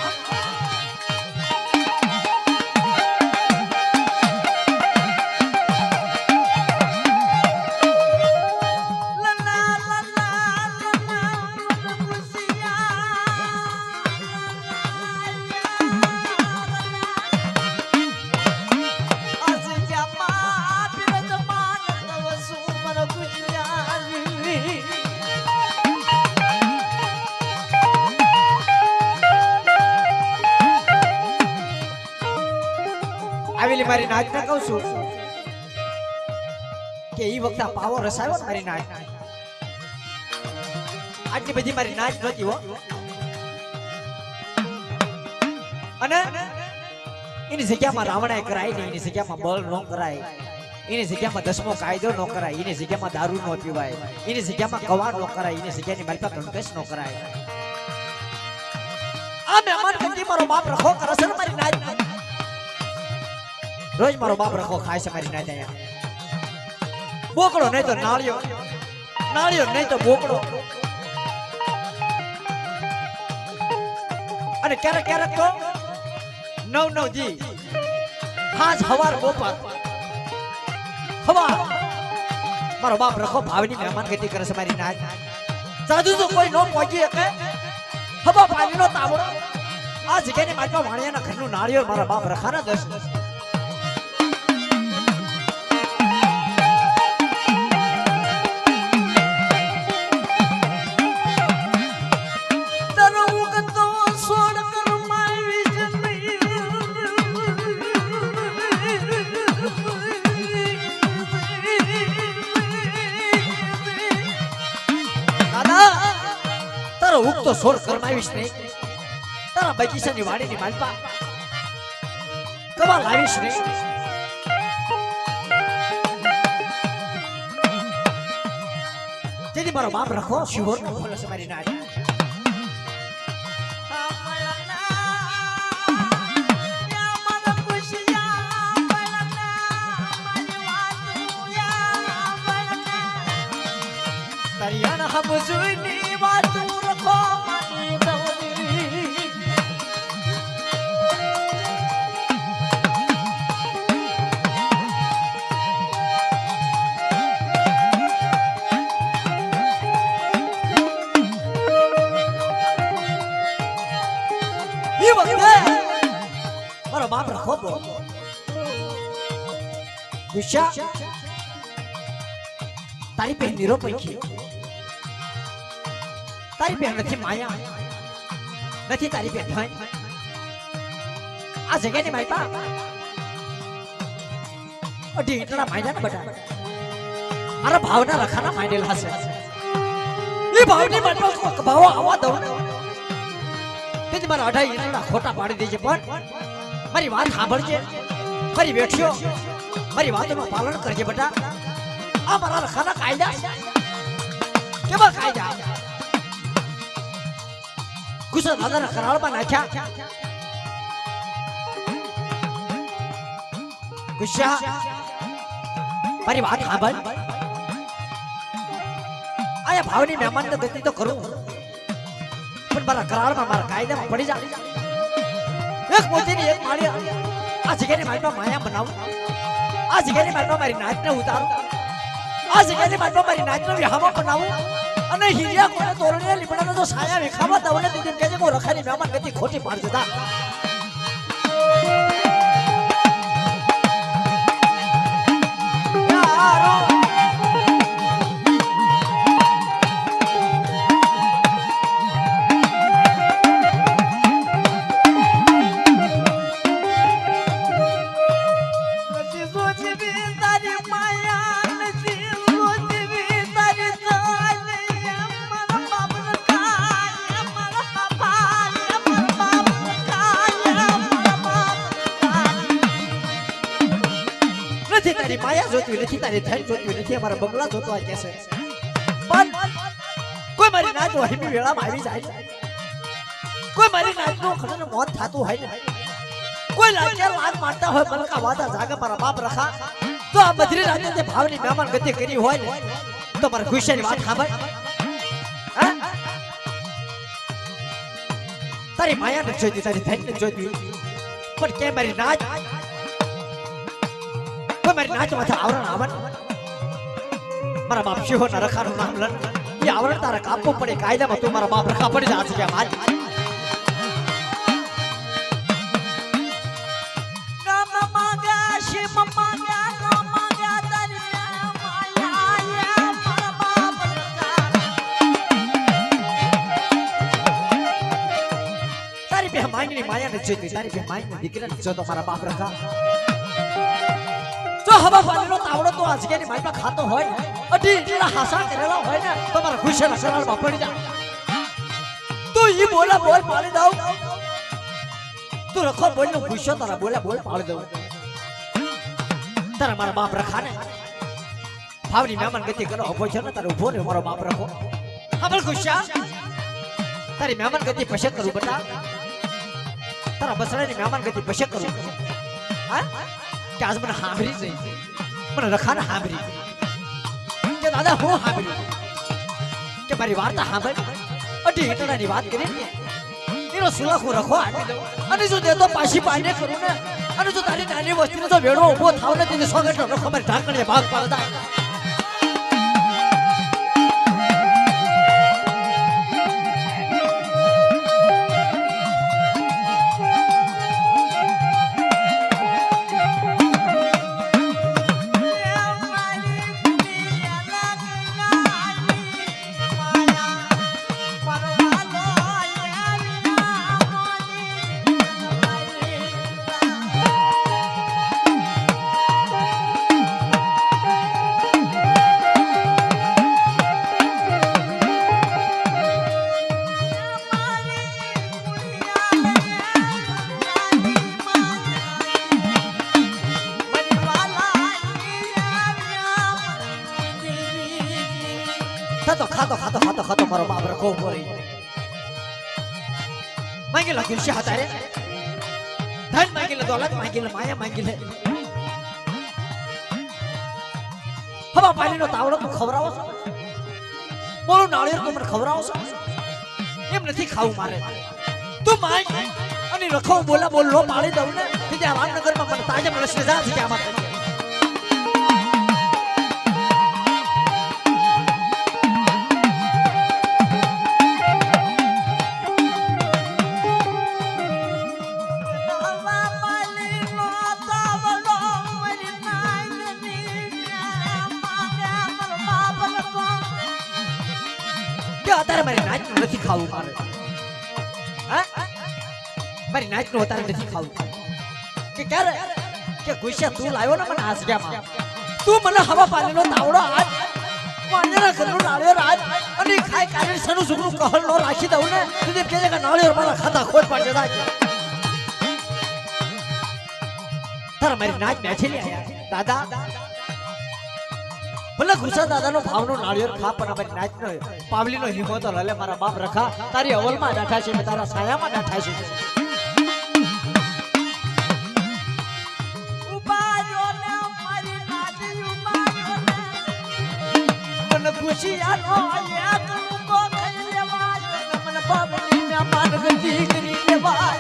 આવેલી મારી નાચ ને કહું છું કે ઈ વખતે પાવો રસાયો મારી નાચ આટલી બધી મારી નાચ નહોતી હો અને એની જગ્યામાં રાવણાએ કરાય ને એની જગ્યામાં બળ ન કરાય એની જગ્યામાં દસમો કાયદો ન કરાય એની જગ્યામાં દારૂ ન પીવાય એની જગ્યામાં કવા ન કરાય એની જગ્યાની મારી પાસે કંકશ ન કરાય આ મહેમાન ગતિ મારો બાપ રખો કરે છે મારી નાચ રોજ મારો બાપ રખો ખાય છે મારી નાચ અહીંયા બોકડો નહીં તો નાળિયો નાળિયો નહીં તો બોકડો અને ક્યારેક ક્યારેક તો નવ દી હાજ હવાર બપોર હવા મારો બાપ રખો ભાવની મહેમાન ગતિ કરે છે મારી નાચ સાધુ તો કોઈ નો પહોંચી શકે હવા પાણીનો તાવડો આ જગ્યાની માચમાં વાણિયાના ઘરનું નાળિયો મારા બાપ રખાના દસ તો સોર કરમાવીશ નહીં તારા બગીચાની વાડીની માલપા કવા લાવીશ નહીં તેથી મારો બાપ રખો શિહોર નો ખોલે છે મારી નાચ તરિયાના હમ સુની વાતું રખો મારી દવરી ये वक्त મારો બાપ રખો બો વિશા તારી પહેન નીરો પૈકી તારી બેન નથી માયા નથી તારી બેન ભાઈ આ જગ્યાની મારી બા અઢી એટલા માયના ને બટા મારા ભાવના રખાના માંડેલા છે એ ભાવની મનમાં ભાવ આવવા દઉં ને તેથી મારા અઢાઈ એટલા ખોટા પાડી દેજે પણ મારી વાત સાંભળજે મારી બેઠ્યો મારી વાતોનું પાલન કરજે બટા આ મારા રખાના કાયદા કેવા કાયદા ગુસ્સા દાદાના કરાળમાં નાખ્યા ગુસ્સા મારી વાત સાંભળ આયા ભાવની મહેમાનને ગતિ તો કરું પણ મારા કરાળમાં મારા કાયદામાં પડી જા એક મોતીની એક માળી આ જગ્યાની માળમાં માયા બનાવું આ જગ્યાની માળમાં મારી નાચને ઉતારું આ જગ્યાની માળમાં મારી નાચનો વિહામો બનાવું અને હીરિયા કોને તોરણે લીમડાનો જો સાયા વેખાવા દવને દીદી કે જે કો રખાની મહેમાન ગતિ ખોટી પાડ દેતા તારી માયા જોતી નથી તારી ધન જોતી નથી અમારા બંગલા જોતો કે છે પણ કોઈ મારી નાચ વહીમી વેળામાં આવી જાય કોઈ મારી નાચનો ખડન મોત થાતું હોય ને કોઈ લાગ્યા લાગ મારતા હોય બલકા વાદા જાગે મારા બાપ રખા તો આ બધી રાતે તે ભાવની મહેમાન ગતિ કરી હોય ને તો મારા ખુશીની વાત સાંભળ તારી માયા ને જોતી તારી ધન ને જોતી પણ કે મારી નાચ મારી નાચ માથે આવરણ આવન મારા બાપ શિવો ના રખાનું નામ લન એ આવરણ તારા કાપવું પડે કાયદામાં તું મારા બાપ રખા પડી જા છે ભાઈ તારી બે માંગની માયા ને જોઈતી તારી બે માંગની દીકરા ને જોતો મારા બાપ રખા જો હવા પાણીનો તાવડો તો આ જગ્યાની માઈમાં ખાતો હોય અઢી એટલા હાસા કરેલા હોય ને તમારા ખુશીના સરાળમાં પડી જાય તું ઈ બોલા બોલ પાડી દઉં તું રખો બોલ નો ખુશો તારા બોલા બોલ પાડી દઉં તારા મારા બાપ રખાને ભાવની મહેમાન ગતિ કરો ઉભો છે ને તારે ઉભો ને મારો બાપ રખો હા ખુશા તારી મહેમાન ગતિ પછે કરું બટા તારા બસડાની મહેમાન ગતિ પછે કરું હા કે આજ મને હાંભરી જઈ મને રખાને હાંભરી કે દાદા હું હાંભરી કે મારી વાર્તા હાંભળ અઢી હેટડાની વાત કરી એનો સુલાખો રખો આપી દઉં અને જો દેતો પાછી પાને કરું ને અને જો તારી નાની વસ્તીને તો વેડવો ઊભો થાવ ને તેને સોગટનો રખો મારી ઢાંકણીએ ભાગ પાડતા ખાતો ખાતો મારો બાપ રખો ઉભો રહી માંગી લો ખુશી હતા રે ધન માંગી લે દોલત માંગી લે માયા માંગી લે હવા પાણીનો તાવડો તું ખવરાવો છો બોલો નાળિયેર તું મને ખવરાવો છો એમ નથી ખાવું મારે તું માંગ અને રખો બોલા બોલ લો પાડી દઉં ને ત્યાં રામનગરમાં મને તાજે મળશે જા ત્યાં મારે અત્યારે મારી નાચ નથી ખાવું મારે મારી નાચ નું અત્યારે નથી ખાવું કે ક્યારે કે ગુસ્સા તું લાવ્યો ને મને હાસગ્યામાં તું મને હવા પાણીનો તાવડો આજ વાંદરા ઘરનું નાળિયેર આજ અને ખાઈ કાઢી સનું સુગનું કહલ નો રાખી દઉં ને તું કે કે નાળિયેર મારા ખાતા ખોટ પાડે જાય તારા મારી નાચ બેઠી લે દાદા ભલે ગુસ્સા દાદાનો ભાવનો નાળિયેર ખા પણ અમારી નાચ નો પાવલીનો હિંમત લલે મારા બાપ રખા તારી અવલમાં બેઠા છે તારા સાયામાં બેઠા છે મને ખુશી આનો યાદ કો થઈ લેવા મને પાવલી ના માન ગજી કરી લેવા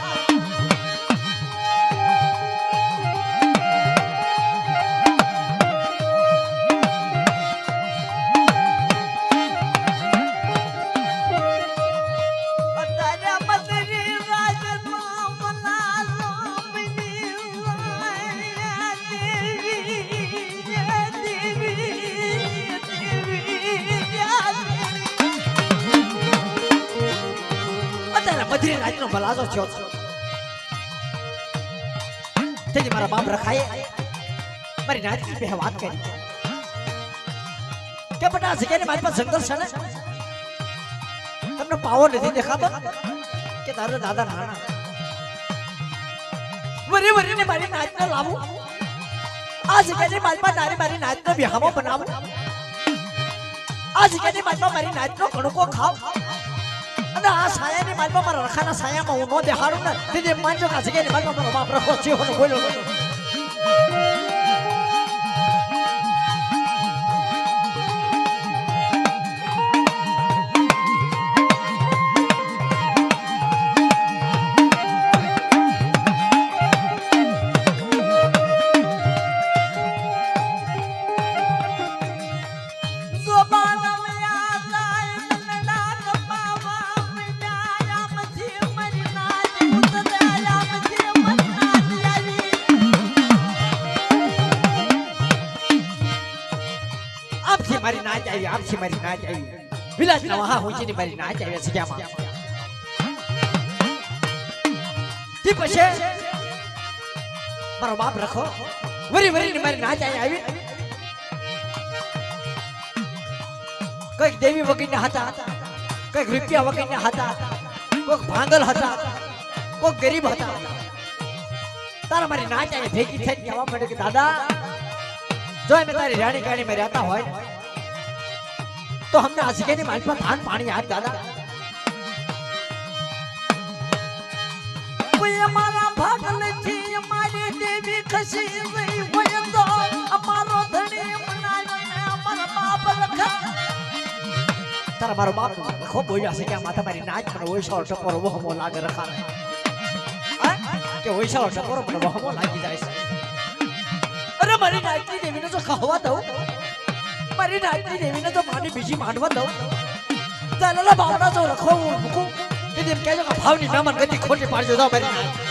મધરી રાતનો ભલાજો થયો તેથી મારા બાપ રખાએ મારી નાચની બે વાત કરી કે બટા જગ્યાની મારી પાસે સંઘર્ષ છે ને તમને પાવો નથી દેખાતો કે તારે દાદા નાના વરી વરીને મારી નાચને લાવું આ જગ્યાની મારી નાચનો બિહામો બનાવું આ જગ્યાની મારી નાચનો કણકો ખાવ અને આ સાયાની માલમાં મારા રખાના સાયામાં હું નો દેખાડું ને તેથી માનજો કે જગ્યાની માલમાં મારો બાપ રખો છે હું બોલ્યો મારી નાચ આવી આપથી મારી નાચ આવી વિલાસ ના વહા હોંચીની મારી નાચ આવી છે ક્યાંમાં તી પછી મારો બાપ રખો વરી વરીની મારી નાચ આવી કઈક દેવી વગીના હતા કઈક રૂપિયા વગીના હતા કોઈક ભાંગલ હતા કોઈક ગરીબ હતા તારા મારી નાચ આવી ભેગી થઈ કહેવા માંડે કે દાદા જો અમે તારી રાણી ગાડી માં રહેતા હોય तो हमने आज के माल पर धान पानी याद दादा कोई हमारा भाग नहीं हमारी देवी खसी गई वो तो हमारो धनी मनाया हमारा बाप रखा तारा मारो बाप खूब बोला से क्या माता मेरी नाच पर वो शॉर्ट पर वो हम लागे रखा के वो शॉर्ट पर वो हम लागी जाए अरे मारी नाच की देवी ने जो कहवा दो મારી નાચની દેવીને તો માની બીજી માંડવા દઉં ચાલો બાવડા જો રખો હું મૂકું કે તેમ કહેજો કે ભાવની મહેમાન ગતિ ખોટી પાડજો જાઓ મારી નાચ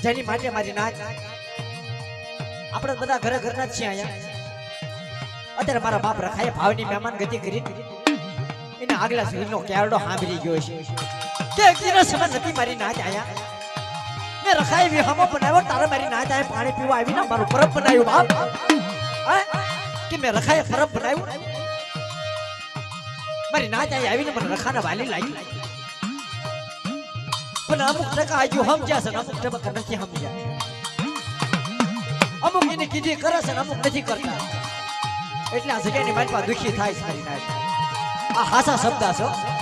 જેની માટે મારી નાચ આપણે બધા ઘરે ઘરના જ છીએ અહીંયા અત્યારે મારા બાપ રખાય ભાવની મહેમાન ગતિ કરી એને આગલા સુરનો કેરડો સાંભળી ગયો છે કે એક દિવસ સમય નથી મારી નાચ આયા મેં રખાય વિહામો બનાવ્યો તારે મારી નાચ આયા પાણી પીવા આવીને મારું પરબ બનાવ્યું બાપ કે મેં રખાય પરબ બનાવ્યું મારી નાચ આવીને મને રખાના વાલી લાગી પણ અમુક ટકા હજુ સમજ્યા છે અમુક ટકા નથી સમજ્યા અમુક એને કીધી કરે છે અમુક નથી કરતા એટલે આ જગ્યાની મારી પાસે દુખી થાય છે મારી નાચ આ હાસા શબ્દ છે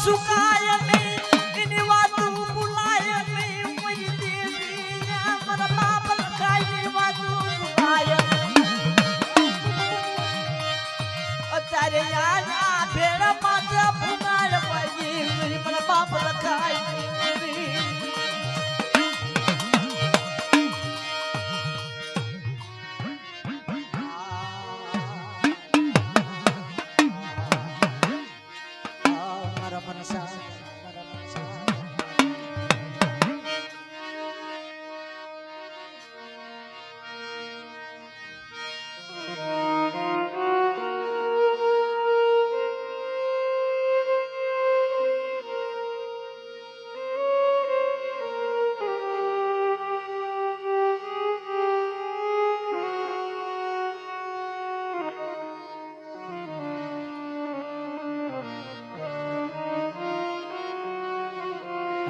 સુકાય નહીં એની વાતું ભૂલાય નહીં કોઈ દેવી મારા બાપ લખાય વાતું સુકાય અત્યારે યાર આ ભેળ માત્ર ભૂનાર પાઈ મારા બાપ લખાય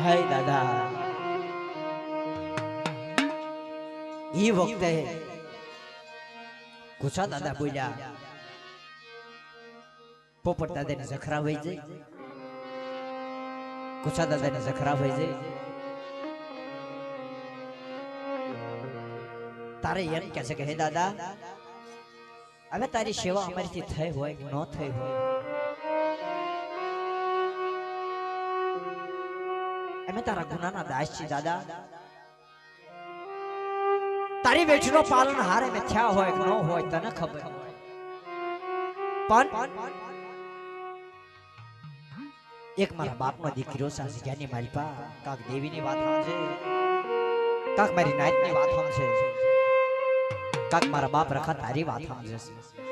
હાય દાદા એ વખતે ગુસ્સા દાદા બોલ્યા પોપટ દાદાને જખરા વહી જાય ગુસ્સા દાદાને જખરા વહી જાય તારે એમ કહે છે કે હે દાદા હવે તારી સેવા અમારીથી થઈ હોય ન થઈ હોય અમે તારા ગુનાના દાસ છીએ દાદા તારી વેઠનો પાલન હારે મે થયા હોય કે ન હોય તને ખબર પણ એક મારા બાપનો દીકરો સાસી જાની મારી પા કાક દેવીની વાત સમજે કાક મારી નાતની વાત સમજે કાક મારા બાપ રખા તારી વાત સમજે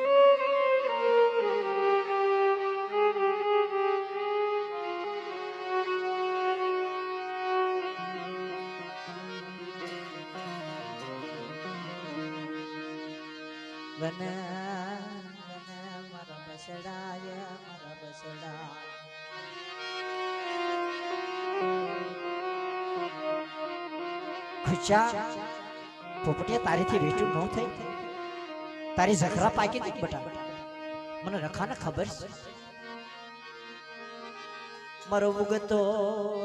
મારા બસડા ખુશા પોપટિયા તારીથી વેચું ન થઈ તારી ઝખરા પાકી હતી બટા મને રખાને ખબર છે મારો ઉગતો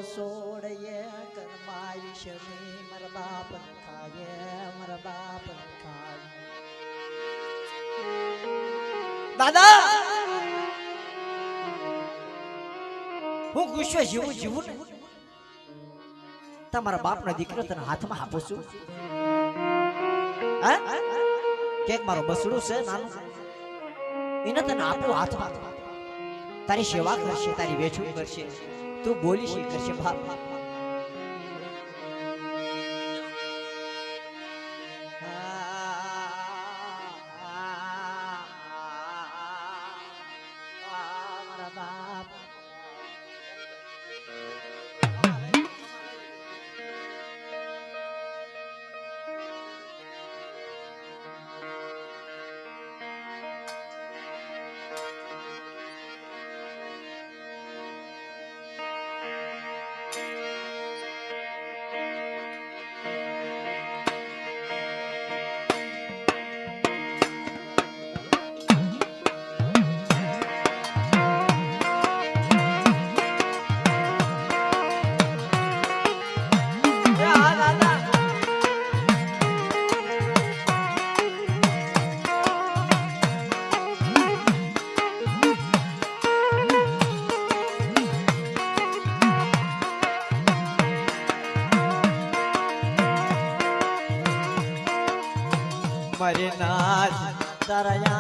સોડયે કરમાઈશ મે મારા બાપ ખાય મારા બાપ ખાય દાદા હું ગુસ્સો જીવું ને તમારા બાપનો દીકરો તને હાથમાં આપું છું કે મારો બસડું છે નાનું એને તને આપું હાથમાં તારી સેવા કરશે તારી વેચું કરશે તું બોલીશ કરશે બાપ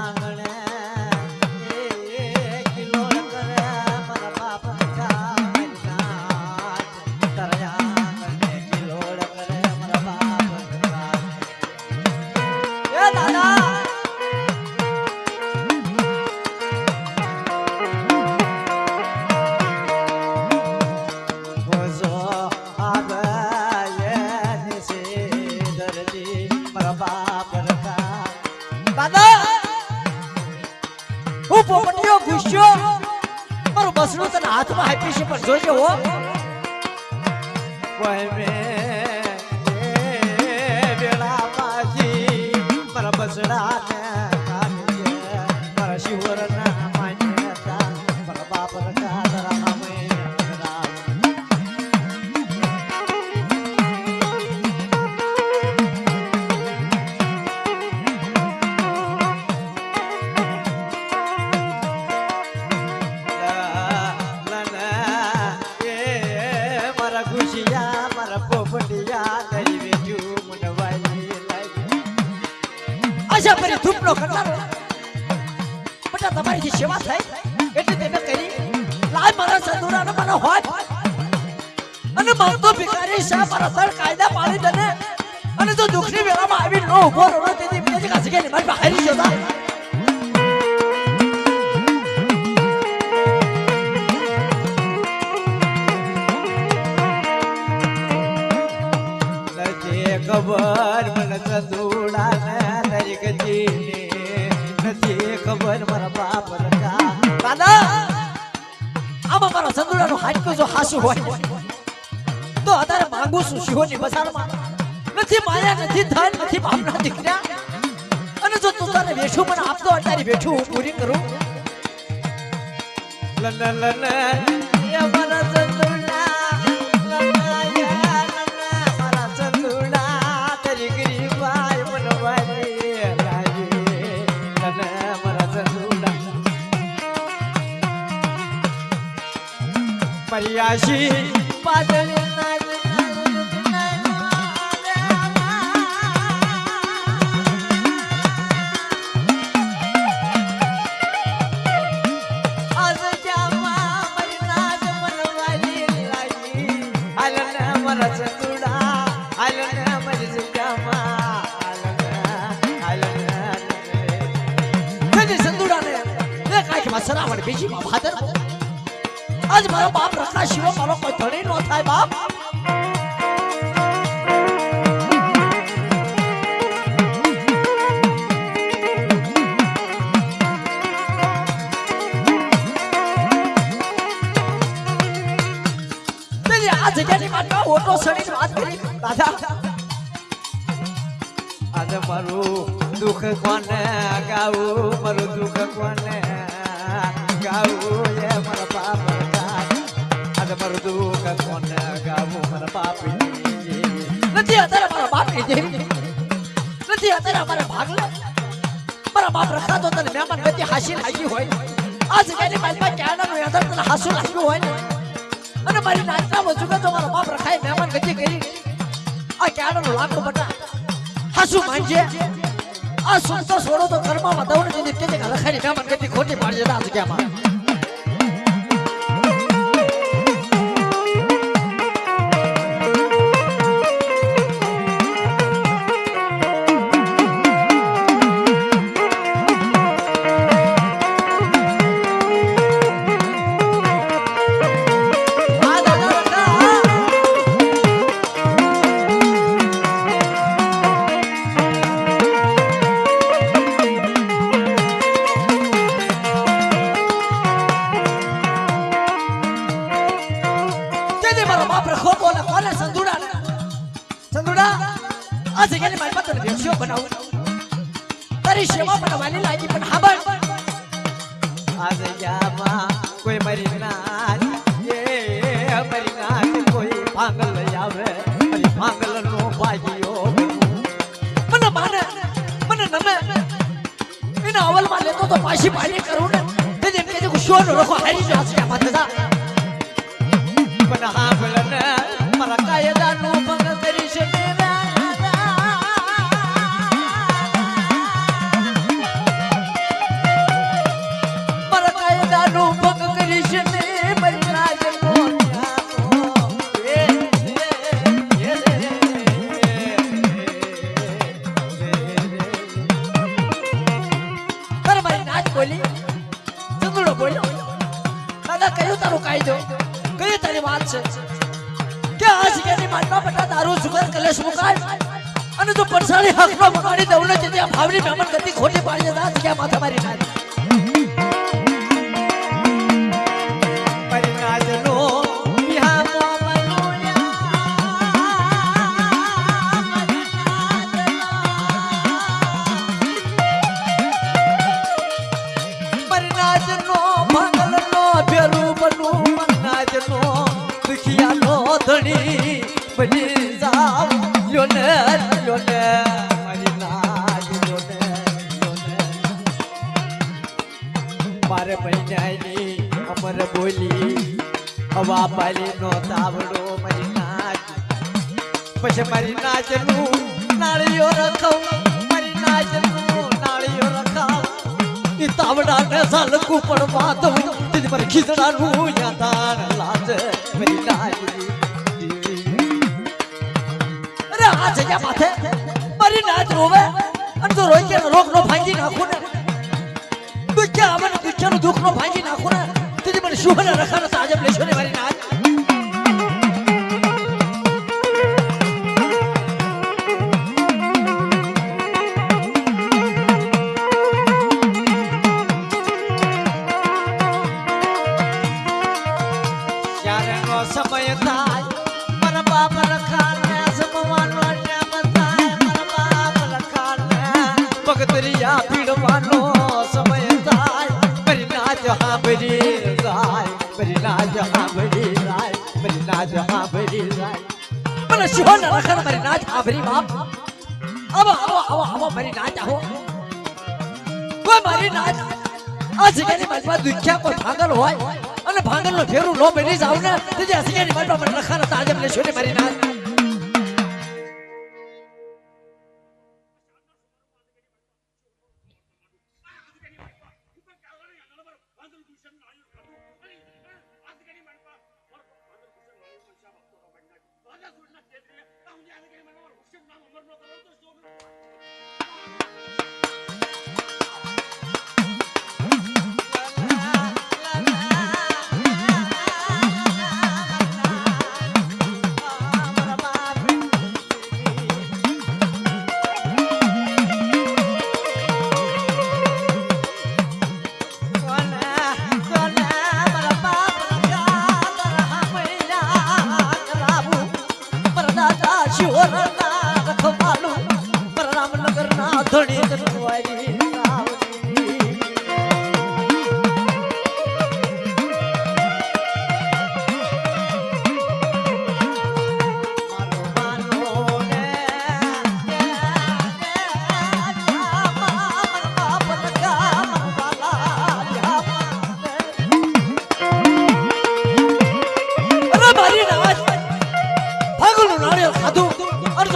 આંગણે કિલોળ કરે મારા બાપ તારા આંગણે કિલોળ કરે મારા બાપ એ દાદા હું પોપટીયો ગુસ્સો મારું બસડું તને હાથમાં આપી છે પણ જોજે હો કોઈ મે વેળા પાજી મારા બસડા ને કાઢજે મારા શિવર ના માન્યતા મારા બાપ રકા તારા મામે આશા પરી ધૂપનો ખટારો બટા તમારી જે સેવા થાય એટલે તેને કરી લાય મારા સંદુરાને મને હોય અને મારતો ભિખારી શા મારા સર કાયદા પાડી દે અને જો દુખની વેળામાં આવી નો ઉભો રહો તેથી બીજી કાસે કે મારી બહારી જતા ખબર મને સંદુડા ને તારી ગજીને નથી ખબર મારા બાપ રકા દાદા આમાં મારા સંદુડાનો હાડકું જો હાસુ હોય તો અત્યારે માંગુ છું શિહોની બજારમાં નથી માયા નથી ધન નથી બાપના દીકરા અને જો તું તારે વેઠું મને આપતો અત્યારે વેઠું હું પૂરી કરું લન લન એ મારા સંદુડા પરિયાશી પાદળી સરાવણ બીજી માં ભાદર આજ મારો બાપ રખા શિવ મારો કોઈ ધણી નો થાય બાપ તેની આ જગ્યાની માટે ઓટો સડી વાત કરી દાદા આજે મારું દુઃખ કોને ગાવું મારું દુઃખ કોને ગાવું એ મારા બાપ આજે મારું દુઃખ કોને ગાવું મારા બાપ નથી અત્યારે મારા બાપની દેવી નથી અત્યારે અમારે ભાગલા મારા બાપ રખા તો તને મહેમાન ગતિ હાસી લાગી હોય આ જગ્યાની બાજુમાં ક્યાંનું યાદર તને હાસું લાગ્યું હોય અને મારી નાચના વજુકા તો મારા બાપ રખાય મહેમાન ગતિ કરી આ ક્યાંનું લાકડું બટા હાસું માનજે આ સુનતો છોડો તો કર્મમાં દઉં ને કે રખાની મહેમાન ગતિ ખોટી પાડી જતા આ જગ્યામાં તારી સેવા બનાવવાની લાગી પણ હાબર આજે યામાં કોઈ મરી ના એ મરી ના કોઈ પાંગલ આવે મરી પાંગલ નો ભાઈઓ મને માને મને નમે એના અવલમાં લેતો તો પાછી પાડી કરું ને તે જેમ કે ગુસ્સો નો રખો હારી જો આસકા માથા પણ હાબલ ને મારા કાયદા નો ભંગ કરી છે બોલી ચંદુડો બોલ્યો દાદા કયું તારું કાયદો કઈ તારી વાત છે કે આ જગ્યાની માનવા બટા દારૂ સુગર કલેશ મુકાય અને જો પરસાળી હકનો મગાડી દઉં ને ત્યાં ભાવની મહેમાન ગતિ ખોટી પાડી જતા જગ્યા માથા મારી નાખી પરિનાજનો બની જાવ યોને યોને મારી નાજ યોને યોને મારે મહિનાની અમર બોલી હવા પાલી નો તાવડો મારી નાજ પછી મારી નાજનું નાળીઓ રખાવ મારી નાજનું નાળીઓ રખાવ ઈ તાવડાને સાલકું પડવા દઉં તેથી મારે ખીચડાનું યાદાન લાજ મારી નાજની આ જગ્યા માથે મારી નાચ રોવે અને તો રોઈ કે રોગ નો ભાંગી નાખું ને દુખ્યા આવે ને દુખ્યાનું દુઃખ નો ભાંગી નાખું ને તેથી મને શુભ ને રખાને તાજબ લેશો ને મારી નાચ જ્યારે નો સમય થાય મારા બાપ રખાને ભગતરિયા પીડવાનો સમય થાય મારી નાચ હાંભળી જાય મારી નાચ હાંભળી જાય મારી નાચ હાંભળી જાય મને શું ન રખડ મારી નાચ હાંભળી બાપ આવો આવો આવો આવો મારી નાચ આવો કોઈ મારી નાચ આ જગ્યાની બાજુમાં દુખ્યા કોઈ ભાંગલ હોય અને ભાંગલનો ફેરું નો બની જાવ ને તેથી આ જગ્યાની બાજુમાં મને રખાને તાજબ લેશો ને મારી નાચ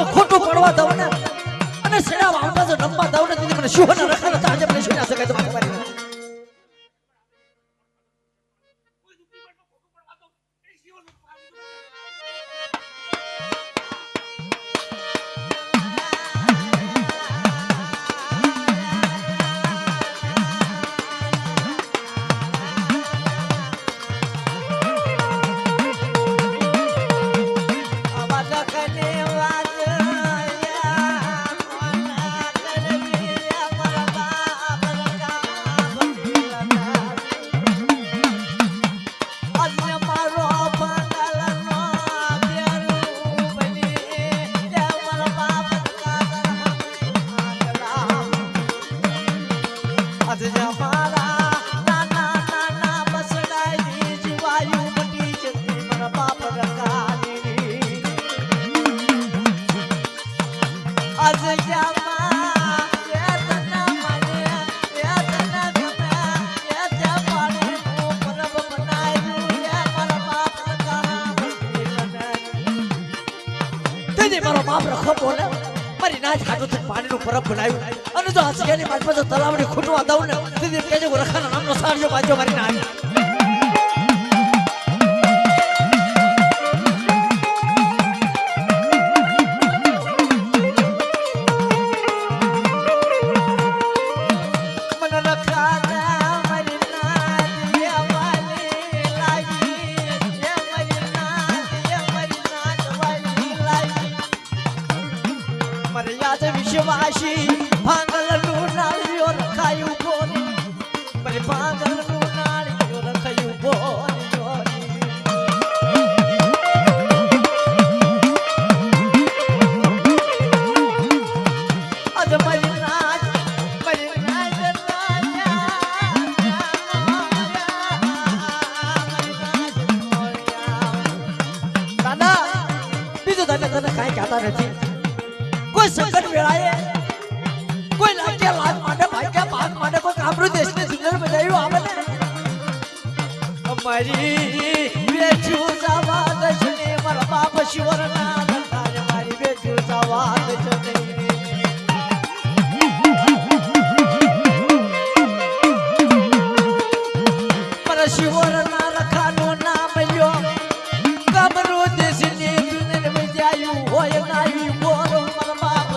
ખોટું પડવા દઉં ને અને સેના વાવતા જો નંબા દઉં ને મને શું ન રખાને તાજબ લેશો ને આ સગાઈ તમારે મારી મારો બાપ રખો બોલે મારી નાચ હાટુથી પાણીનું પરબ બનાવ્યું અને જો હસિયાની મારી પાસે તલાવડી ખૂટવા દઉં ને તેથી કહેજો રખાના નામનો સારજો બાજો મારી નાચ મને રખા મારી પાગલનું નાળિયું રખયું બોલી જોરી અજ મારી રાજ દાદા બીજું તને કાંઈ કહેતા નથી કોઈ સંકટ વેળાએ કોઈ લાગ્યા લાજ માટે ભાગ્યા ભાગ માટે કોઈ આપણું દેશને સુંદર બનાવ્યું આવે ને અમારી બેઠું જવા દશને મારા બાપ શિવરના દરબારે મારી બેઠું જવા દશને મારા શિવરના રખાનું નામ લ્યો કમરો દેશની દુનિયાને બજાયું હોય નાયું બોલો મારા બાપ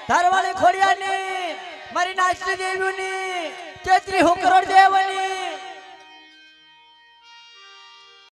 ધારવાળી ખોડિયાની મારી નાચની દેવીની તેત્રી હું કરોડ દેવની